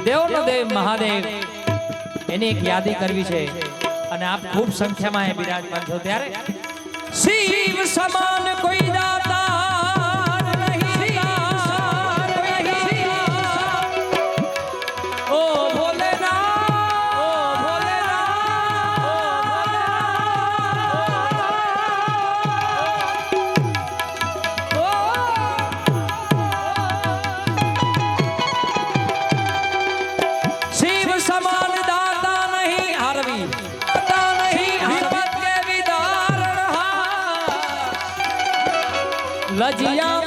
દેવનો દેવ મહાદેવ એની એક યાદી કરવી છે અને આપ ખૂબ સંખ્યામાં એ બિરાજમાન છો ત્યારે શિવ સમાન કોઈ દાતાર નહીં ઓ ભોલેનાથ ઓ ભોલેનાથ શિવ સમાન દાતા નહીં હારવી લજિયા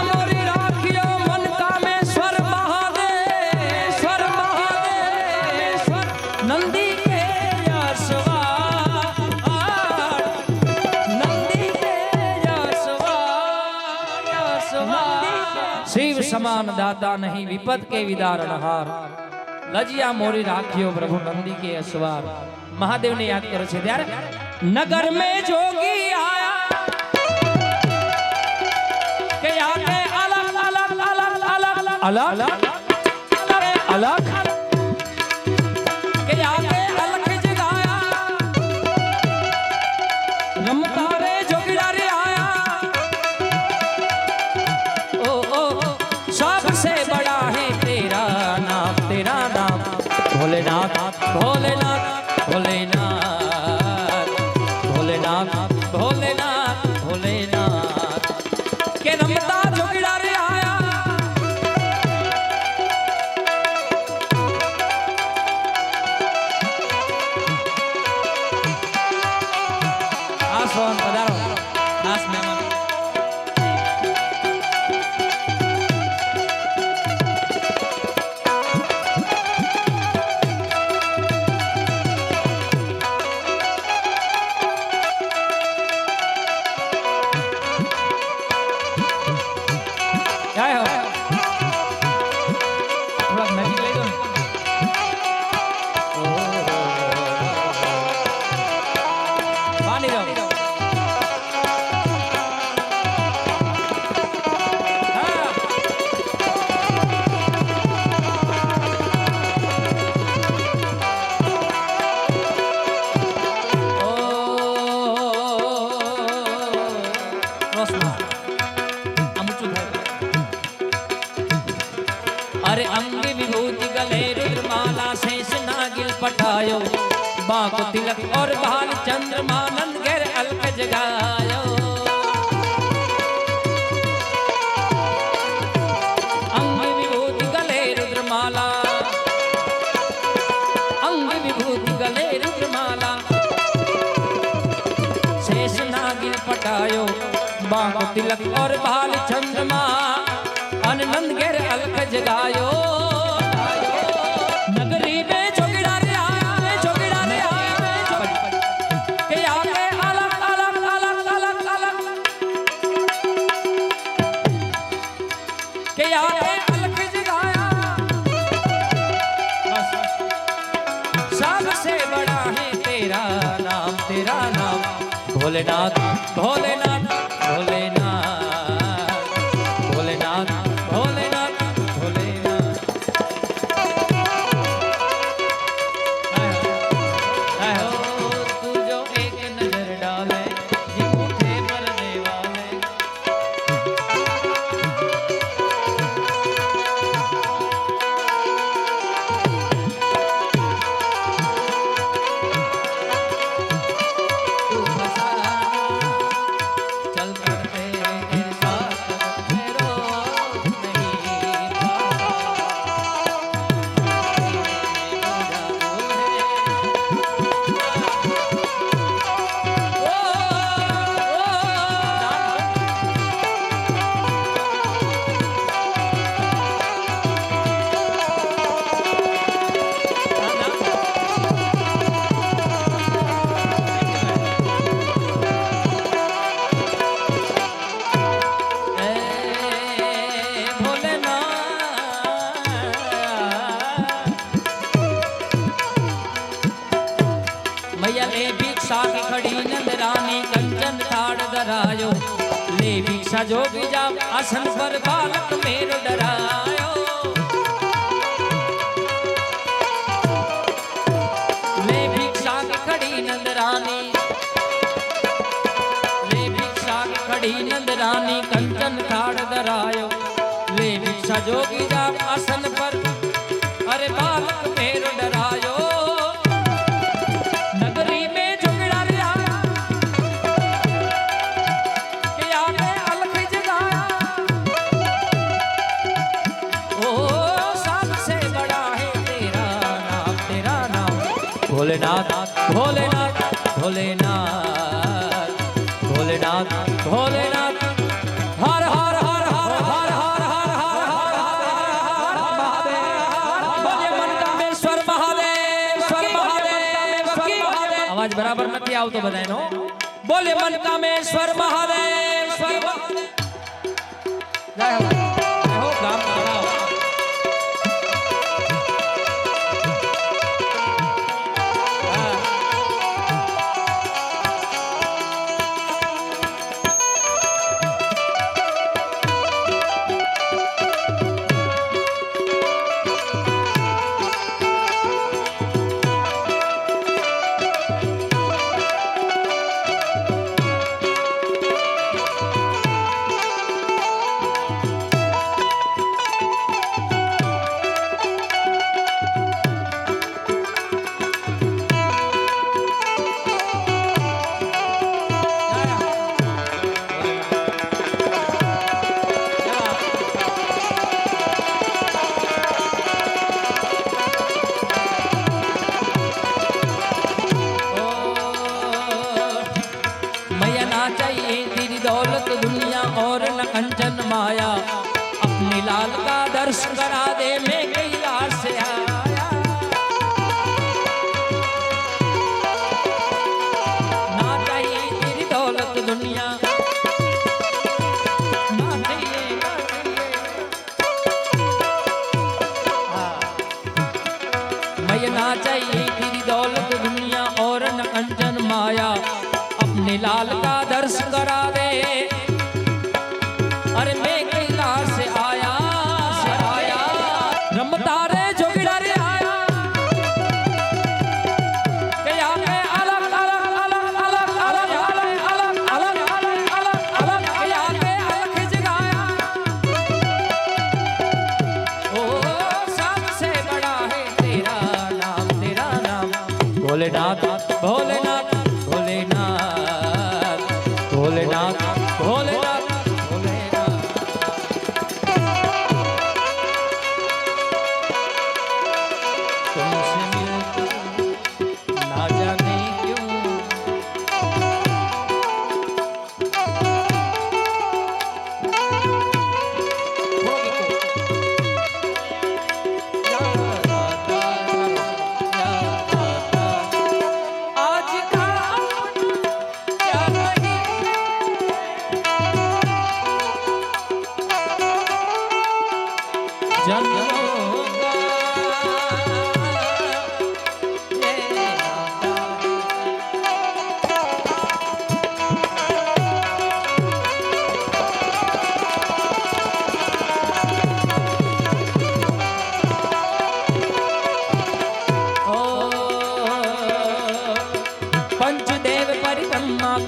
મોરી રાખ્યો મન કામેશ્વર મહાદેવ નંદી કે શિવ સમાન દાતા નહીં વિપત કે વિદારણહાર લજિયા મોરી રાખ્યો પ્રભુ નંદી કે અસવાર महादेव ने याद करो छे त्यारे नगर में जोगी आया के आके अलग के आके अलग जगाया रमता रे जोगीड़ा रे आया ओ सबसे बड़ा है तेरा नाम भोलेनाथ भोलेनाथ भोलेनाथ भोलेनाथ भोलेनाथ भोलेनाथ के रमता जोगीड़ा रे आया आसोन पधारो दास मेहमान अरे अंग विभूति गले रुद्रमाला शेष नागिल पटायो बांक तिलक और भाल चंद्रमा नंद घेर अलक जगायो अंग विभूति गले रुद्रमाला अंग विभूति गले रुद्रमाला शेष नागिल पटायो बांक तिलक और भाल चंद्रमा नंद घेर अलख जगायो नगरी में जोगीड़ा रे आया के आके अलग के आके अलख जगाया सबसे बड़ा है तेरा नाम भोलेनाथ भोलेनाथ भोलेनाथ भोलेनाथ भोलेनाथ भोलेनाथ तू जो एक नजर डाले ये मुझे मरने वाले तू भिक्षा जोगी जाप आसन पर बालक मेरो डरायो ले भिक्षा की खड़ी नंदरानी ले भिक्षा की खड़ी नंदरानी कंचन थाड़ धरायो ले भिक्षा जोगी जाप आसन पर अरे बालक मेरो डरायो नगरी में झुगड़ा रहा कि आगे अलख जगाया ओ सबसे बड़ा है तेरा नाम भोलेनाथ भोलेनाथ भोलेनाथ भोलेनाथ भोलेनाथ हर हर हर हर हर हर हर हर हर मनकामेश्वर महादेव आवाज बराबर નથી આવતો બધાનો બોલે मनकामेश्वर महादेव જય હો ગામ બનાવો और न कंचन माया अपनी लाल का दर्शन करा दे मैं कैलाश से आया ना चाहिए तेरी दौलत दुनिया ना चाहिए मैं ना चाहिए तेरी दौलत दुनिया और न कंचन माया अपने लाल का दर्शन करा दे अरे मैं कैलाश से आया रमता रे जोगिड़ा रे आया के आके अलग अलग अलग अलग अलग अलग अलग अलग अलग अलग के आके अलग जगाया ओ सबसे बड़ा है तेरा नाम भोलेनाथ भोलेनाथ भोलेनाथ भोलेनाथ भोलेनाथ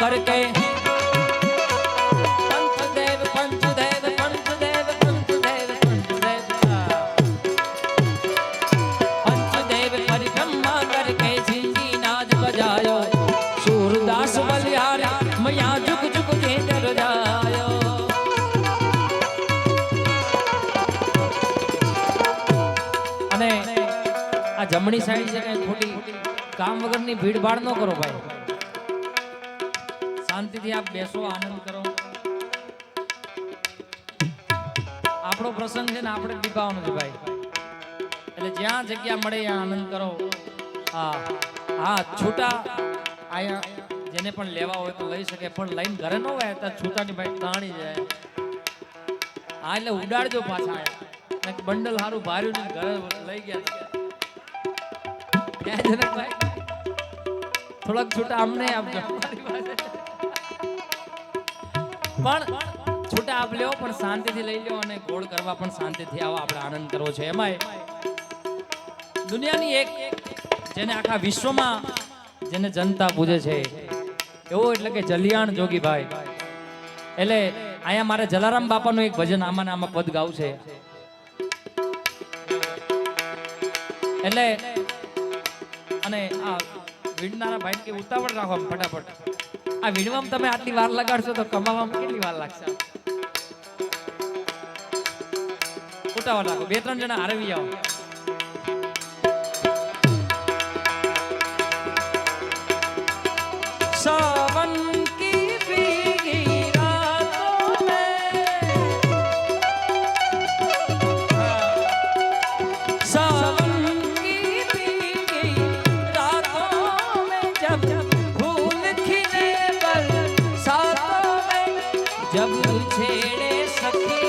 करके पंचदेव पंचदेव पंचदेव पंचदेव पंचदेव पंचदेव परिक्रमा करके झिंझी नाच बजायो सूरदास बलिहारी मैया झुक झुक के डर जायो અને આ જમણી સાઈડ છે કઈ ખોટી કામ વગરની ભીડ ભાડ ન કરો ભાઈ शांति थी आप बेसो आनंद करो आपणो प्रसंग है ना आपणे दीपावनो छे भाई એટલે જ્યાં જગ્યા મળે ત્યાં આનંદ કરો હા હા છૂટા આયા જેને પણ લેવા હોય તો લઈ શકે પણ લઈને ઘરે ન હોય તો છૂટાની ભાઈ તાણી જાય હા એટલે ઉડાડજો પાછા ને બંડલ હારું ભાર્યું ને ઘરે લઈ ગયા ક્યાં જનક ભાઈ થોડાક છૂટા અમને આપજો પણ છૂટા આપ લ્યો પણ શાંતિથી લઈ લ્યો અને ગોળ કરવા પણ શાંતિથી આવો. આપણે આનંદ કરવો છે. એમાંય દુનિયાની એક જેને આખા વિશ્વમાં જેને જનતા પૂજે છે એવો એટલે કે જલિયાણ જોગીભાઈ. એટલે અહીંયા મારે જલારામ બાપાનું એક ભજન આમાં પદ ગાવું છે. એટલે અને આ વીણનારા ભાઈ કે ઉતાવળ રાખો ફટાફટ. આ વીણવામાં તમે આટલી વાર લગાડશો તો કમાવામાં કેટલી વાર લાગશે? ઉતાવળ રાખો. 2-3 જણા હારવી આવો. सावन की भीगी रातों में, सावन की भीगी रातों में जब फूल खिले बरसातों में, जब छेड़े सखी